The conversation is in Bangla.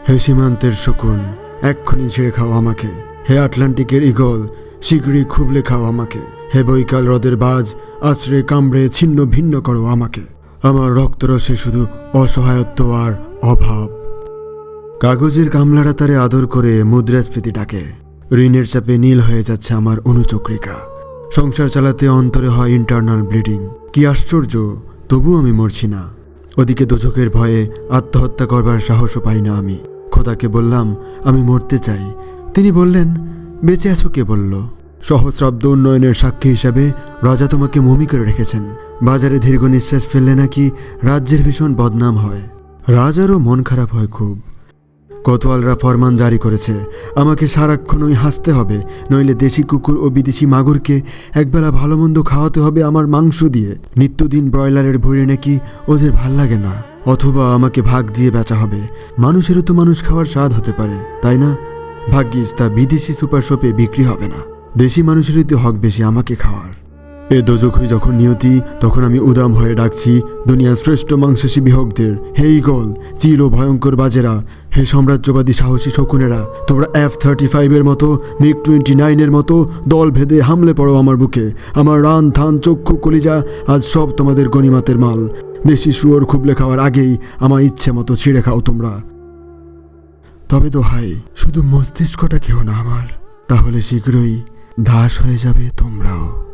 হে সীমান্তের শকুন, এক্ষুনি ছিঁড়ে খাও আমাকে। হে আটলান্টিকের ঈগল, শীঘ্রই খুবলে খাও আমাকে। হে বৈকাল হ্রদের বাজ, আছড়ে কামড়ে ছিন্ন ভিন্ন করো আমাকে। আমার রক্তরসে শুধু অসহায়ত্ব আর অভাব। কাগজের কামলারা তারে আদর করে মুদ্রাস্ফীতি ডাকে। ঋণের চাপে নীল হয়ে যাচ্ছে আমার অনুচক্রিকা। সংসার চালাতে অন্তরে হয় ইন্টারনাল ব্লিডিং। কি আশ্চর্য, তবু আমি মরছি না। ওদিকে দোজখের ভয়ে আত্মহত্যা করবার সাহসও পাই না আমি। খোদাকে বললাম আমি মরতে চাই। তিনি বললেন, বেঁচে আছো কে বলল? সহস্রাব্দ উন্নয়নের সাক্ষী হিসাবে রাজা তোমাকে মমি করে রেখেছেন। বাজারে দীর্ঘ নিঃশ্বাস ফেললে নাকি রাজ্যের ভীষণ বদনাম হয়। রাজারও মন খারাপ হয় খুব। কোতোয়ালরা ফরমান জারি করেছে, আমাকে সারাক্ষণই হাসতে হবে, নইলে দেশি কুকুর ও বিদেশি মাগুরকে একবেলা ভালো মন্দ খাওয়াতে হবে আমার মাংস দিয়ে। নিত্যদিন ব্রয়লারের ভুঁড়ি নাকি ওদের ভাল লাগে না। অথবা আমাকে ভাগ দিয়ে বেচা হবে। মানুষেরও তো মানুষ খাওয়ার স্বাদ হতে পারে, তাই না? ভাগ্যিস তা বিদেশি সুপার শপে বিক্রি হবে না। দেশি মানুষেরই তো হক বেশি আমাকে খাওয়ার। এ দোজখই যখন নিয়তি, তখন আমি উদাম হয়ে ডাকছি দুনিয়ার শ্রেষ্ঠ মাংসাশী বিহকদের, হে ঈগল, চির ও ভয়ঙ্কর বাজেরা, হে সাম্রাজ্যবাদী সাহসী শকুনেরা, তোমরা F-35 মতো, MiG-29 মতো দল ভেদে হামলে পড়ো আমার বুকে। আমার রান থান চক্ষু কলিজা আজ সব তোমাদের গনিমাতের মাল। দেশি শুয়োর খুবলে খাওয়ার আগেই আমার ইচ্ছে মতো ছিঁড়ে খাও তোমরা। তবে দোহাই, শুধু মস্তিষ্কটা খেও না আমার, তাহলে শীঘ্রই দাস হয়ে যাবে তোমরাও।